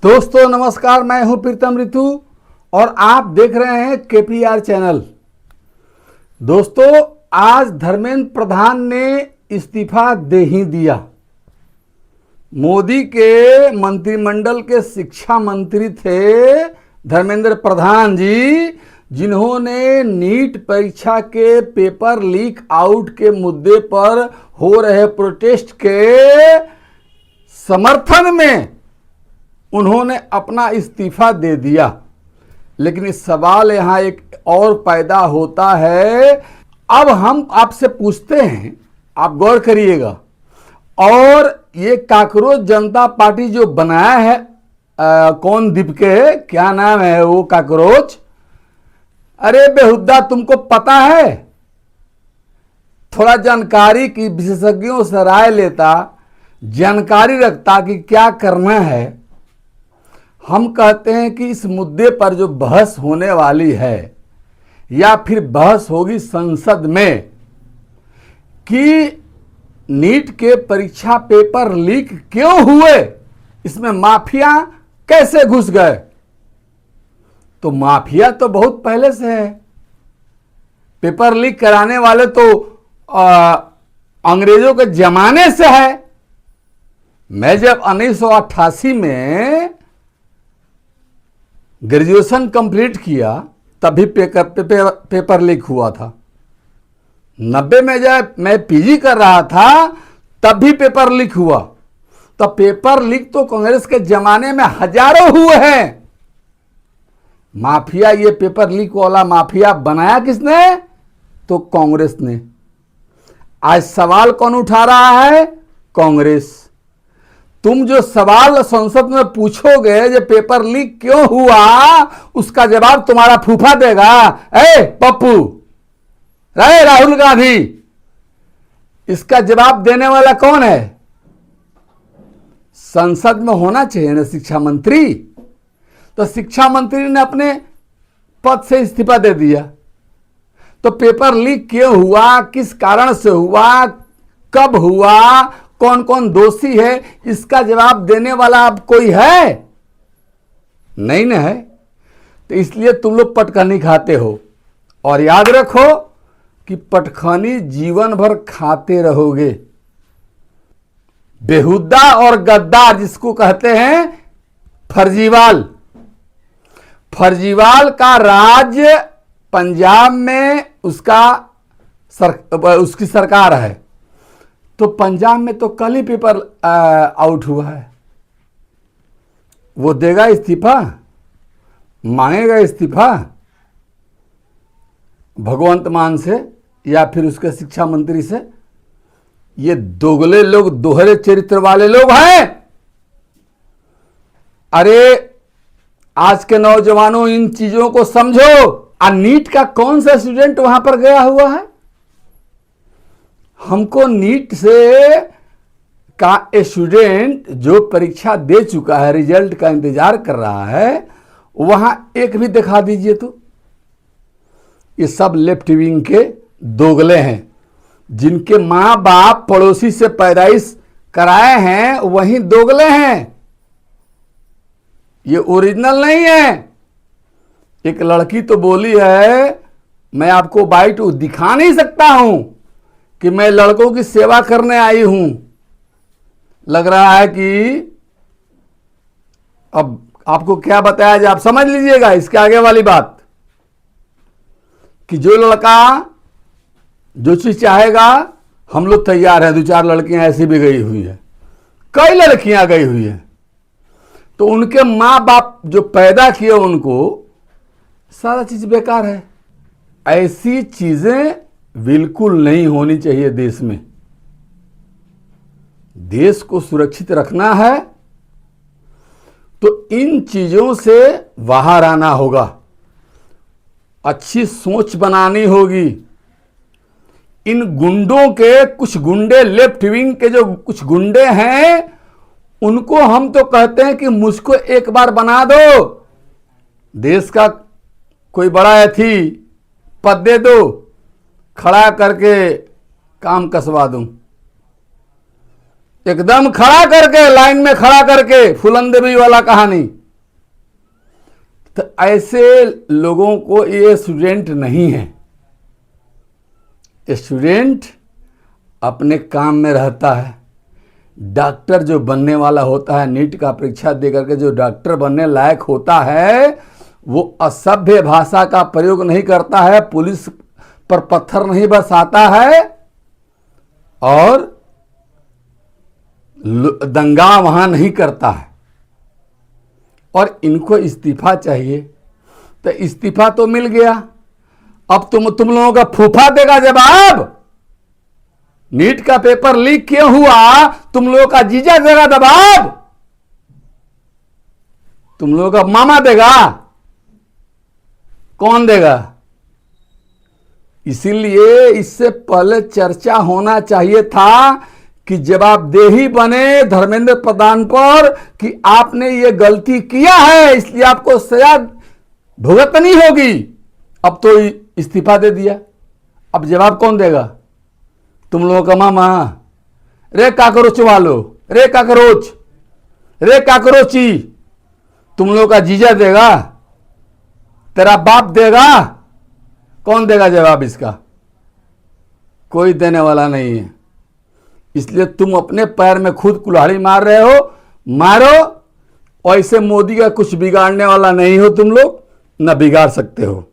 दोस्तों नमस्कार, मैं हूं प्रीतम ऋतु और आप देख रहे हैं केपीआर चैनल। दोस्तों आज धर्मेंद्र प्रधान ने इस्तीफा दे ही दिया। मोदी के मंत्रिमंडल के शिक्षा मंत्री थे धर्मेंद्र प्रधान जी, जिन्होंने नीट परीक्षा के पेपर लीक आउट के मुद्दे पर हो रहे प्रोटेस्ट के समर्थन में उन्होंने अपना इस्तीफा दे दिया। लेकिन इस सवाल यहाँ एक और पैदा होता है। अब हम आपसे पूछते हैं, आप गौर करिएगा, और ये काकरोच जनता पार्टी जो बनाया है कौन दीप के, क्या नाम है वो काकरोच, अरे बेहुदा तुमको पता है? थोड़ा जानकारी की विशेषज्ञों से राय लेता, जानकारी रखता कि क्या करना है। हम कहते हैं कि इस मुद्दे पर जो बहस होने वाली है या फिर बहस होगी संसद में कि नीट के परीक्षा पेपर लीक क्यों हुए, इसमें माफिया कैसे घुस गए, तो माफिया तो बहुत पहले से है। पेपर लीक कराने वाले तो अंग्रेजों के जमाने से है। मैं जब 1988 में ग्रेजुएशन कंप्लीट किया तभी पेपर लीक हुआ था। 90 में जब मैं पीजी कर रहा था तब भी पेपर लीक हुआ। तो पेपर लीक तो कांग्रेस के जमाने में हजारों हुए हैं। माफिया, ये पेपर लीक वाला माफिया बनाया किसने? तो कांग्रेस ने। आज सवाल कौन उठा रहा है? कांग्रेस। तुम जो सवाल संसद में पूछोगे जो पेपर लीक क्यों हुआ, उसका जवाब तुम्हारा फूफा देगा। ए पप्पू, रे राहुल गांधी, इसका जवाब देने वाला कौन है? संसद में होना चाहिए ना शिक्षा मंत्री। तो शिक्षा मंत्री ने अपने पद से इस्तीफा दे दिया। तो पेपर लीक क्यों हुआ, किस कारण से हुआ, कब हुआ, कौन कौन दोषी है, इसका जवाब देने वाला अब कोई है? नहीं ना है। तो इसलिए तुम लोग पटखनी खाते हो, और याद रखो कि पटखनी जीवन भर खाते रहोगे। बेहुदा और गद्दार जिसको कहते हैं फर्जीवाल। फर्जीवाल का राज्य पंजाब में उसकी सरकार है। तो पंजाब में तो कल ही पेपर आउट हुआ है। वो देगा इस्तीफा, मांगेगा इस्तीफा भगवंत मान से या फिर उसके शिक्षा मंत्री से। ये दोगले लोग, दोहरे चरित्र वाले लोग हैं। अरे आज के नौजवानों, इन चीजों को समझो। नीट का कौन सा स्टूडेंट वहां पर गया हुआ है? हमको नीट से का स्टूडेंट जो परीक्षा दे चुका है, रिजल्ट का इंतजार कर रहा है, वहां एक भी दिखा दीजिए तो। ये सब लेफ्ट विंग के दोगले हैं, जिनके मां बाप पड़ोसी से पैदाइश कराए हैं, वही दोगले हैं। ये ओरिजिनल नहीं है। एक लड़की तो बोली है, मैं आपको बाइट दिखा नहीं सकता हूं कि मैं लड़कों की सेवा करने आई हूं। लग रहा है कि अब आपको क्या बताया जाए, आप समझ लीजिएगा इसके आगे वाली बात, कि जो लड़का जो चीज चाहेगा हम लोग तैयार हैं। 2-4 लड़कियां ऐसी भी गई हुई है, कई लड़कियां गई हुई हैं। तो उनके माँ बाप जो पैदा किए, उनको सारा चीज बेकार है। ऐसी चीजें बिल्कुल नहीं होनी चाहिए देश में। देश को सुरक्षित रखना है तो इन चीजों से बाहर आना होगा, अच्छी सोच बनानी होगी। इन गुंडों के, कुछ गुंडे लेफ्ट विंग के जो कुछ गुंडे हैं, उनको हम तो कहते हैं कि मुझको एक बार बना दो, देश का कोई बड़ा थी पद दे दो, खड़ा करके काम कसवा दूं। एकदम खड़ा करके, लाइन में खड़ा करके, फुलंदेवी वाला कहानी। तो ऐसे लोगों को ये स्टूडेंट नहीं है। स्टूडेंट अपने काम में रहता है। डॉक्टर जो बनने वाला होता है, नीट का परीक्षा दे करके जो डॉक्टर बनने लायक होता है, वो असभ्य भाषा का प्रयोग नहीं करता है, पुलिस पर पत्थर नहीं बरसाता है और दंगा वहां नहीं करता है। और इनको इस्तीफा चाहिए, तो इस्तीफा तो मिल गया। अब तुम लोगों का फूफा देगा जवाब। नीट का पेपर लीक क्यों हुआ, तुम लोगों का जीजा देगा जवाब, तुम लोगों का मामा देगा, कौन देगा? इसीलिए इससे पहले चर्चा होना चाहिए था कि जवाबदेही बने धर्मेंद्र प्रधान पर कि आपने ये गलती किया है, इसलिए आपको सजा भुगतनी होगी। अब तो इस्तीफा दे दिया, अब जवाब कौन देगा? तुम लोगों का मामा। रे काकरोच वालो, रे काकरोच, रे काकरोची, तुम लोगों का जीजा देगा, तेरा बाप देगा, कौन देगा जवाब इसका? कोई देने वाला नहीं है। इसलिए तुम अपने पैर में खुद कुल्हाड़ी मार रहे हो, मारो। ऐसे मोदी का कुछ बिगाड़ने वाला नहीं हो तुम लोग, न बिगाड़ सकते हो।